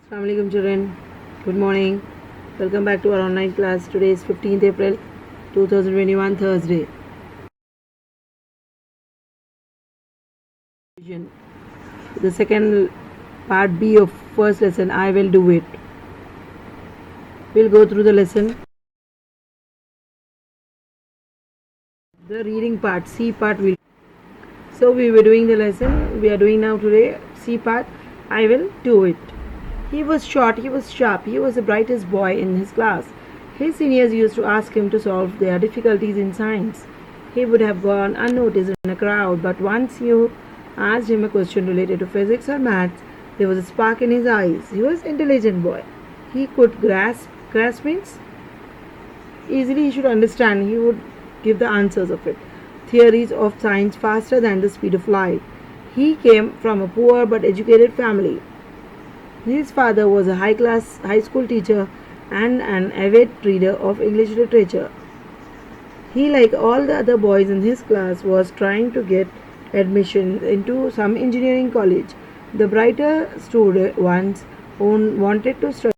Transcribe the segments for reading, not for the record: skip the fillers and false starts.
Assalamu alaikum children. Good morning. Welcome back to our online class. Today is 15th April 2021 Thursday. The second part B of first lesson, I will do it. We'll go through the lesson. The reading part, C part will. So we were doing the lesson. We are doing now today C part. I will do it. He was short, he was sharp, he was the brightest boy in his class. His seniors used to ask him to solve their difficulties in science. He would have gone unnoticed in a crowd, but once you asked him a question related to physics or maths, there was a spark in his eyes. He was an intelligent boy. He could grasp means easily he should understand. He would give the answers of it. Theories of science faster than the speed of light. He came from a poor but educated family. His father was a high school teacher and an avid reader of English literature. He, like all the other boys in his class, was trying to get admission into some engineering college. The brighter student ones wanted to study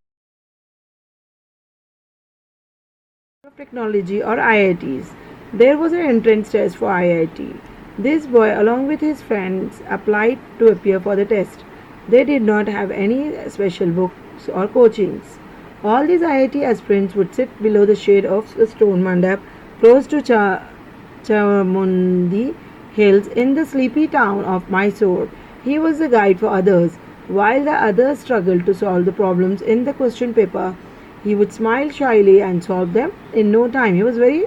technology or IITs. There was an entrance test for IIT. This boy, along with his friends, applied to appear for the test. They did not have any special books or coachings. All these IIT aspirants would sit below the shade of the stone mandap close to Chamundi Hills in the sleepy town of Mysore. He was the guide for others. While the others struggled to solve the problems in the question paper, he would smile shyly and solve them in no time. He was very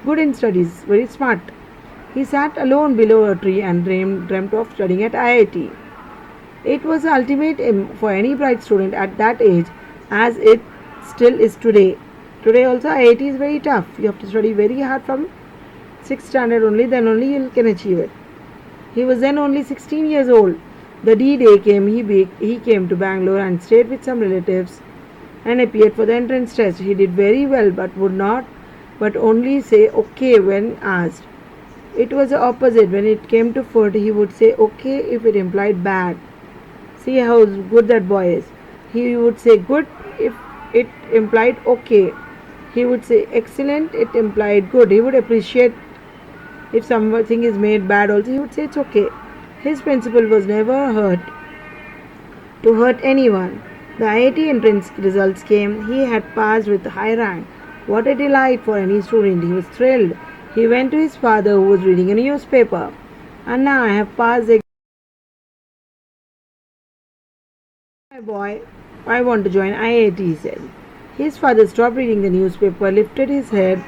good in studies, very smart. He sat alone below a tree and dreamt of studying at IIT. It was the ultimate aim for any bright student at that age, as it still is today. Today also IIT is very tough. You have to study very hard from 6th standard only, then only you can achieve it. He was then only 16 years old. The D-Day came, he came to Bangalore and stayed with some relatives and appeared for the entrance test. He did very well but only say okay when asked. It was the opposite. When it came to food, he would say okay if it implied bad. See how good that boy is. He would say good if it implied okay. He would say excellent, it implied good. He would appreciate if something is made bad also. He would say it's okay. His principle was never to hurt anyone. The IIT entrance results came. He had passed with a high rank. What a delight for any student. He was thrilled. He went to his father, who was reading a newspaper. Anna, I have passed the my boy, I want to join IIT, he said. His father stopped reading the newspaper, lifted his head,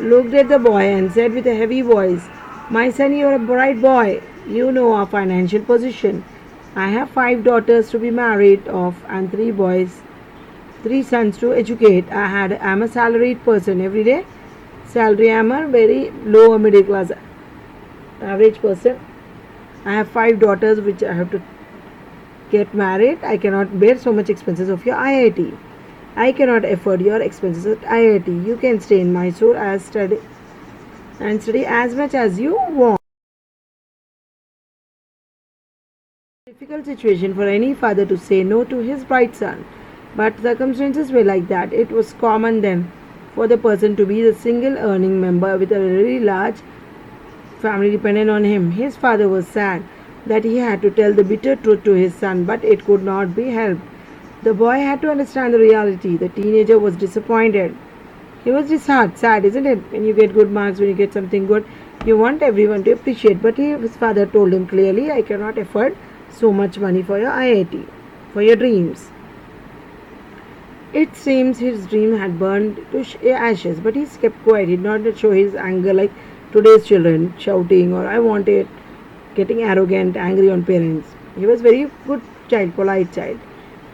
looked at the boy, and said with a heavy voice, my son, you are a bright boy. You know our financial position. I have 5 daughters to be married of and 3 sons to educate. I am a salaried person every day. Salary, I am a very low middle class average person. I have 5 daughters which I have to get married. I cannot bear so much expenses of your IIT. I cannot afford your expenses at IIT. You can stay in Mysore and study as much as you want. Difficult situation for any father to say no to his bright son, but circumstances were like that. It was common then for the person to be the single earning member with a very large family dependent on him. His father was sad that he had to tell the bitter truth to his son, but it could not be helped. The boy had to understand the reality. The teenager was disappointed. He was disheartened, sad, isn't it? When you get good marks, when you get something good, you want everyone to appreciate. But his father told him clearly, I cannot afford so much money for your IIT, for your dreams. It seems his dream had burned to ashes, but he kept quiet. He did not show his anger like today's children, shouting or I want it, getting arrogant, angry on parents. He was very good child, polite child.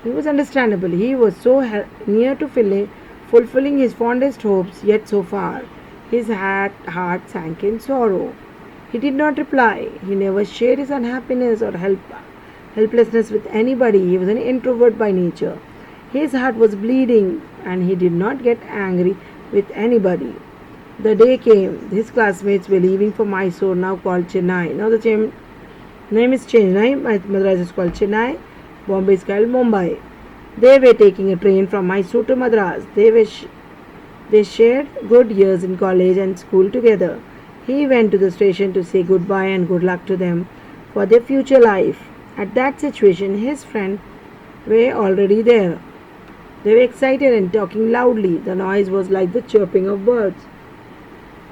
He was understandable. He was so near to fulfilling his fondest hopes, yet so far. His heart sank in sorrow. He did not reply. He never shared his unhappiness or helplessness with anybody. He was an introvert by nature. His heart was bleeding and he did not get angry with anybody. The day came. His classmates were leaving for Mysore, now called Chennai. Now the name is changed. Madras is called Chennai. Bombay is called Mumbai. They were taking a train from Mysore to Madras. They shared good years in college and school together. He went to the station to say goodbye and good luck to them for their future life. At that situation, his friends were already there. They were excited and talking loudly. The noise was like the chirping of birds.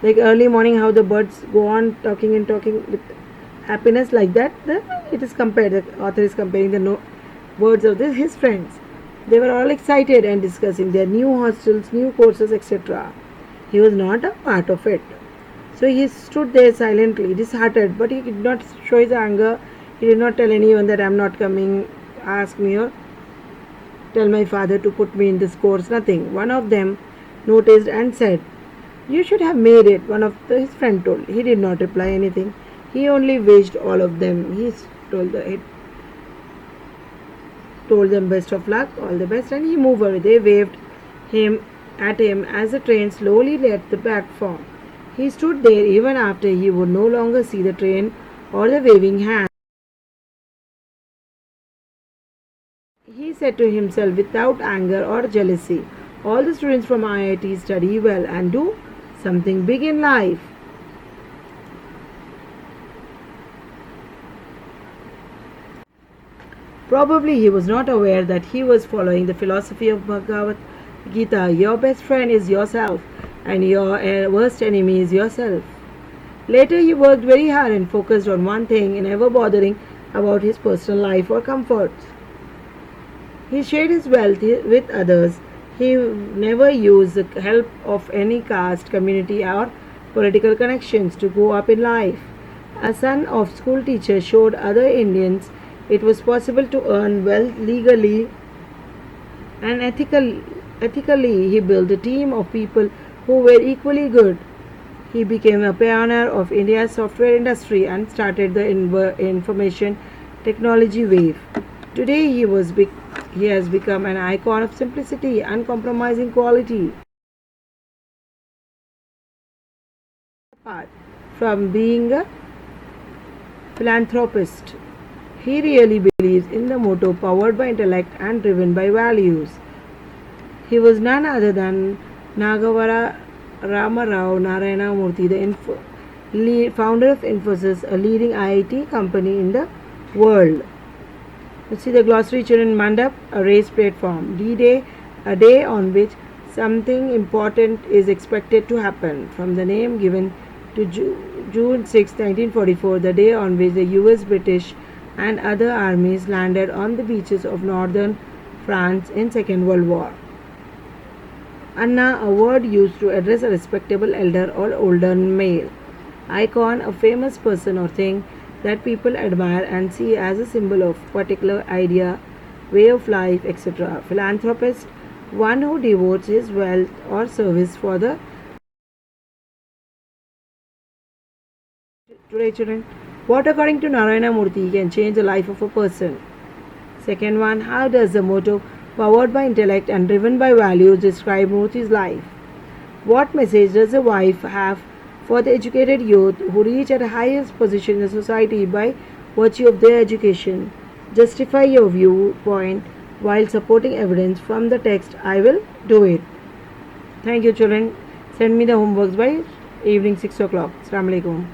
Like early morning, how the birds go on talking and talking with happiness, like that. It is compared. The author is comparing the words of his friends. They were all excited and discussing their new hostels, new courses, etc. He was not a part of it. So he stood there silently, disheartened, but he did not show his anger. He did not tell anyone that I am not coming, ask me, or tell my father to put me in this course, nothing. One of them noticed and said, "You should have made it," his friend told. He did not reply anything. He only wished all of them. He told them best of luck, all the best, and he moved away. They waved him at him as the train slowly left the platform. He stood there even after he would no longer see the train or the waving hand. He said to himself without anger or jealousy, all the students from IIT study well and do something big in life. Probably he was not aware that he was following the philosophy of Bhagavad Gita. Your best friend is yourself, and your worst enemy is yourself. Later, he worked very hard and focused on one thing, never bothering about his personal life or comforts. He shared his wealth with others. He never used the help of any caste, community, or political connections to go up in life. A son of school teacher showed other Indians it was possible to earn wealth legally and ethically. He built a team of people who were equally good. He became a pioneer of India's software industry and started the information technology wave. Today he has become an icon of simplicity, uncompromising quality. Apart from being a philanthropist, he really believes in the motto powered by intellect and driven by values. He was none other than Nagavara Ramarao Narayana Murthy, the founder of Infosys, a leading IIT company in the world. Let's see the glossary. Children. Mandap, a race platform. D-Day, a day on which something important is expected to happen. From the name given to June 6, 1944, the day on which the US, British and other armies landed on the beaches of northern France in Second World War. Anna, a word used to address a respectable elder or older male. Icon, a famous person or thing that people admire and see as a symbol of particular idea, way of life, etc. Philanthropist, one who devotes his wealth or service for the today children. What according to Narayana Murthy can change the life of a person? Second one, how does the motto powered by intellect and driven by values describe Murthy's life? What message does a wife have for the educated youth who reach at the highest position in the society by virtue of their education? Justify your viewpoint while supporting evidence from the text. I will do it. Thank you children. Send me the homeworks by evening 6 o'clock. Assalamu alaikum.